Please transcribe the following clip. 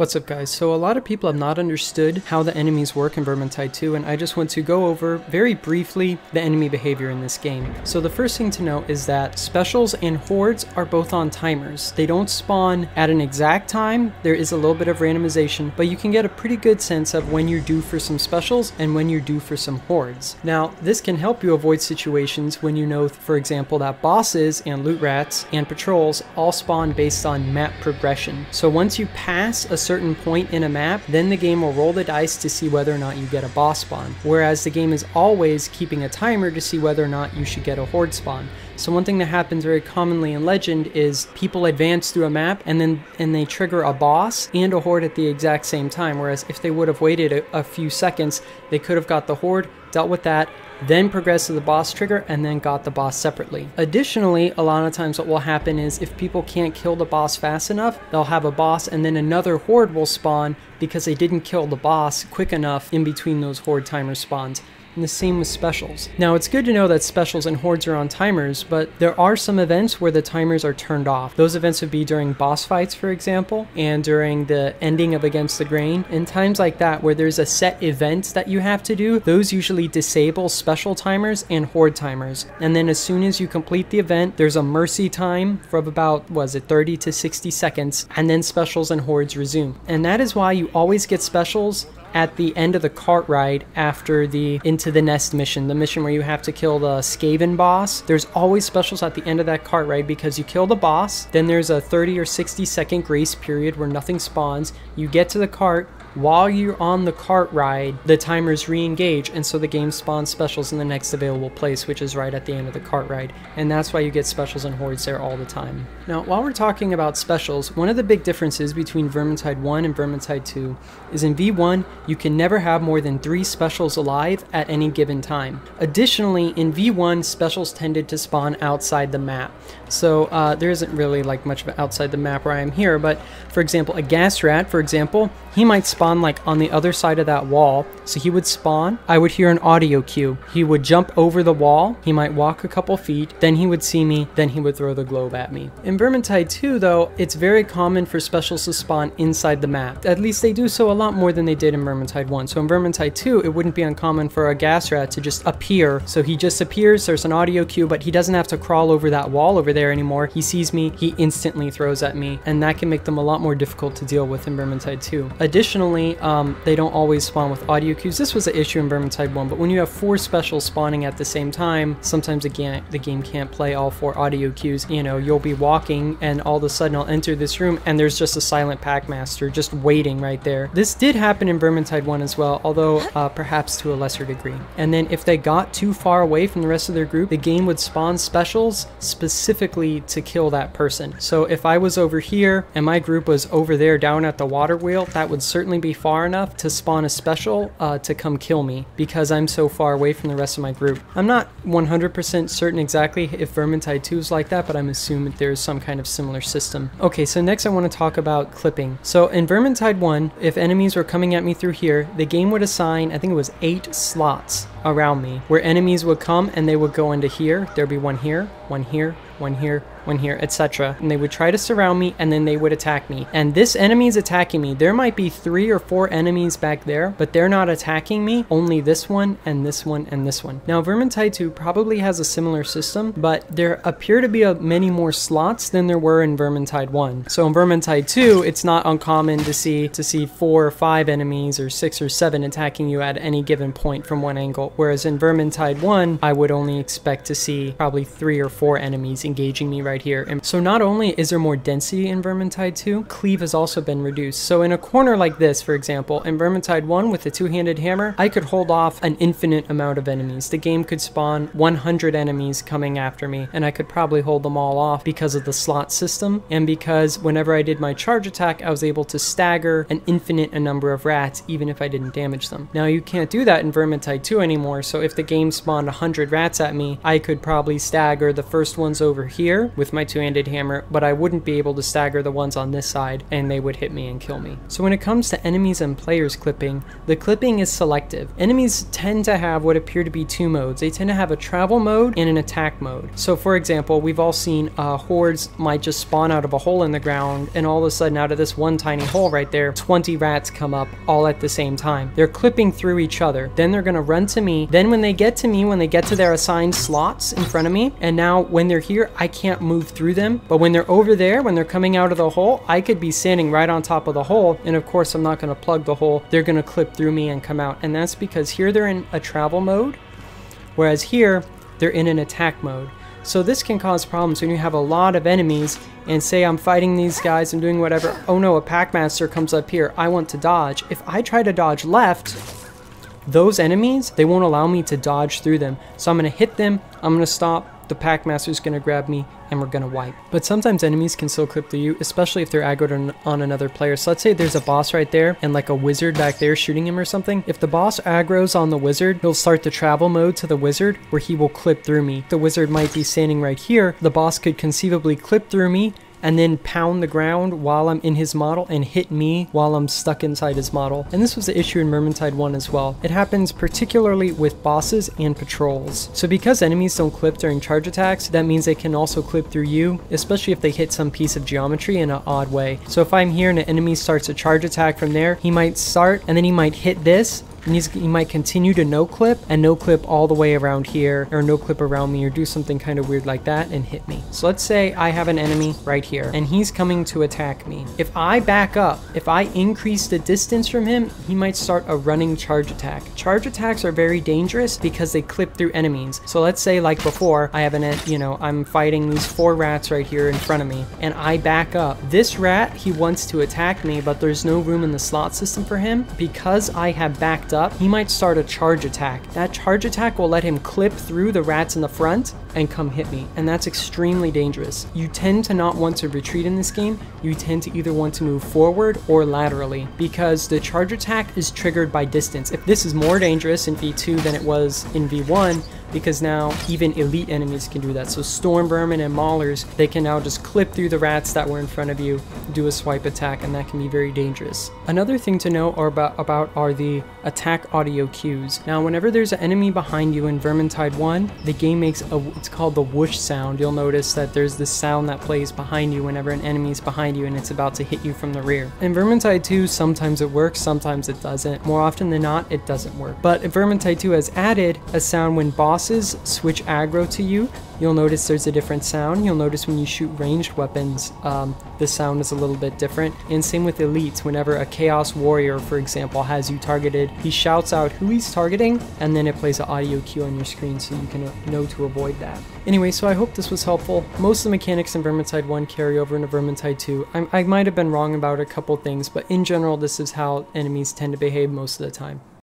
What's up guys? So a lot of people have not understood how the enemies work in Vermintide 2, and I just want to go over very briefly the enemy behavior in this game. So the first thing to note is that specials and hordes are both on timers. They don't spawn at an exact time. There is a little bit of randomization, but you can get a pretty good sense of when you're due for some specials and when you're due for some hordes. Now this can help you avoid situations when you know, for example, that bosses and loot rats and patrols all spawn based on map progression. So once you pass a certain point in a map, then the game will roll the dice to see whether or not you get a boss spawn, whereas the game is always keeping a timer to see whether or not you should get a horde spawn. So one thing that happens very commonly in Legend is people advance through a map and they trigger a boss and a horde at the exact same time, whereas if they would have waited a few seconds, they could have got the horde, dealt with that, then progressed to the boss trigger, and then got the boss separately. Additionally, a lot of times what will happen is if people can't kill the boss fast enough, they'll have a boss and then another horde will spawn because they didn't kill the boss quick enough in between those horde timer spawns. And the same with specials. Now it's good to know that specials and hordes are on timers, but there are some events where the timers are turned off. Those events would be during boss fights, for example, and during the ending of Against the Grain. In times like that where there's a set event that you have to do, those usually disable special timers and horde timers. And then as soon as you complete the event, there's a mercy time for about, 30 to 60 seconds, and then specials and hordes resume. And that is why you always get specials at the end of the cart ride after the Into the Nest mission, the mission where you have to kill the Skaven boss. There's always specials at the end of that cart ride because you kill the boss, then there's a 30 or 60 second grace period where nothing spawns. You get to the cart. While you're on the cart ride, the timers re-engage, and so the game spawns specials in the next available place, which is right at the end of the cart ride. And that's why you get specials and hordes there all the time. Now, while we're talking about specials, one of the big differences between Vermintide 1 and Vermintide 2 is in V1, you can never have more than 3 specials alive at any given time. Additionally, in V1, specials tended to spawn outside the map. So there isn't really like much of outside the map where I am here, but for example, a gas rat, for example, he might spawn like on the other side of that wall. So he would spawn, I would hear an audio cue. He would jump over the wall, he might walk a couple feet, then he would see me, then he would throw the globe at me. In Vermintide 2 though, it's very common for specials to spawn inside the map. At least they do so a lot more than they did in Vermintide 1. So in Vermintide 2, it wouldn't be uncommon for a gas rat to just appear. So he just appears, there's an audio cue, but he doesn't have to crawl over that wall over there anymore. He sees me, he instantly throws at me, and that can make them a lot more difficult to deal with in Vermintide 2. Additionally, they don't always spawn with audio cues. This was an issue in Vermintide 1, but when you have 4 specials spawning at the same time, sometimes again the game can't play all 4 audio cues. You know, you'll be walking and all of a sudden I'll enter this room and there's just a silent packmaster just waiting right there. This did happen in Vermintide 1 as well, although perhaps to a lesser degree. And then if they got too far away from the rest of their group, the game would spawn specials specifically to kill that person. So if I was over here and my group was over there down at the water wheel, that would certainly be far enough to spawn a special to come kill me because I'm so far away from the rest of my group. I'm not 100% certain exactly if Vermintide 2 is like that, but I'm assuming there's some kind of similar system. Okay, so next I want to talk about clipping. So in Vermintide 1, if enemies were coming at me through here, the game would assign, I think it was 8 slots around me where enemies would come and they would go into here. There'd be one here, one here, one here, one here, etc. And they would try to surround me and then they would attack me. And this enemy is attacking me. There might be 3 or 4 enemies back there, but they're not attacking me. Only this one and this one and this one. Now Vermintide 2 probably has a similar system, but there appear to be many more slots than there were in Vermintide 1. So in Vermintide 2, it's not uncommon to see 4 or 5 enemies or 6 or 7 attacking you at any given point from one angle. Whereas in Vermintide 1, I would only expect to see probably 3 or 4 enemies engaging me right here. And so not only is there more density in Vermintide 2, cleave has also been reduced. So in a corner like this, for example, in Vermintide 1 with the 2-handed hammer, I could hold off an infinite amount of enemies. The game could spawn 100 enemies coming after me, and I could probably hold them all off because of the slot system, and because whenever I did my charge attack, I was able to stagger an infinite number of rats even if I didn't damage them. Now you can't do that in Vermintide 2 anymore, anymore. So if the game spawned 100 rats at me, I could probably stagger the first ones over here with my two-handed hammer, but I wouldn't be able to stagger the ones on this side, and they would hit me and kill me. So when it comes to enemies and players clipping, the clipping is selective. Enemies tend to have what appear to be two modes. They tend to have a travel mode and an attack mode. So for example, we've all seen hordes might just spawn out of a hole in the ground, and all of a sudden out of this one tiny hole right there, 20 rats come up all at the same time. They're clipping through each other. Then they're gonna run to me. Then when they get to me, when they get to their assigned slots in front of me, and now when they're here, I can't move through them. But when they're over there, when they're coming out of the hole, I could be standing right on top of the hole, and of course I'm not gonna plug the hole. They're gonna clip through me and come out. And that's because here they're in a travel mode, whereas here they're in an attack mode. So this can cause problems when you have a lot of enemies and say I'm fighting these guys, I'm doing whatever. Oh no, a Packmaster comes up here. I want to dodge. If I try to dodge left, those enemies, they won't allow me to dodge through them. So I'm going to hit them, I'm going to stop, the Packmaster's going to grab me, and we're going to wipe. But sometimes enemies can still clip through you, especially if they're aggroed on another player. So let's say there's a boss right there and like a wizard back there shooting him or something. If the boss aggroes on the wizard, he'll start the travel mode to the wizard where he will clip through me. The wizard might be standing right here. The boss could conceivably clip through me and then pound the ground while I'm in his model and hit me while I'm stuck inside his model. And this was the issue in Vermintide 1 as well. It happens particularly with bosses and patrols. So because enemies don't clip during charge attacks, that means they can also clip through you, especially if they hit some piece of geometry in an odd way. So if I'm here and an enemy starts a charge attack from there, he might start and then he might hit this, and he might continue to no clip and no clip all the way around here, or no clip around me, or do something kind of weird like that and hit me. So let's say I have an enemy right here and he's coming to attack me. If I back up, if I increase the distance from him, he might start a running charge attack. Charge attacks are very dangerous because they clip through enemies. So let's say like before, I have I'm fighting these 4 rats right here in front of me and I back up. This rat, he wants to attack me, but there's no room in the slot system for him. Because I have backed up, he might start a charge attack. That charge attack will let him clip through the rats in the front and come hit me, and that's extremely dangerous. You tend to not want to retreat in this game. You tend to either want to move forward or laterally, because the charge attack is triggered by distance. If this is more dangerous in V2 than it was in V1, because now even elite enemies can do that. So Storm Vermin and Maulers, they can now just clip through the rats that were in front of you, do a swipe attack, and that can be very dangerous. Another thing to know about are the attack audio cues. Now whenever there's an enemy behind you in Vermintide 1, the game makes it's called the whoosh sound. You'll notice that there's this sound that plays behind you whenever an enemy's behind you and it's about to hit you from the rear. In Vermintide 2, sometimes it works, sometimes it doesn't. More often than not, it doesn't work. But Vermintide 2 has added a sound when bosses switch aggro to you. You'll notice there's a different sound. You'll notice when you shoot ranged weapons, the sound is a little bit different. And same with elites. Whenever a Chaos Warrior, for example, has you targeted, he shouts out who he's targeting, and then it plays an audio cue on your screen so you can know to avoid that. Anyway, so I hope this was helpful. Most of the mechanics in Vermintide 1 carry over into Vermintide 2. I might have been wrong about a couple things, but in general, this is how enemies tend to behave most of the time.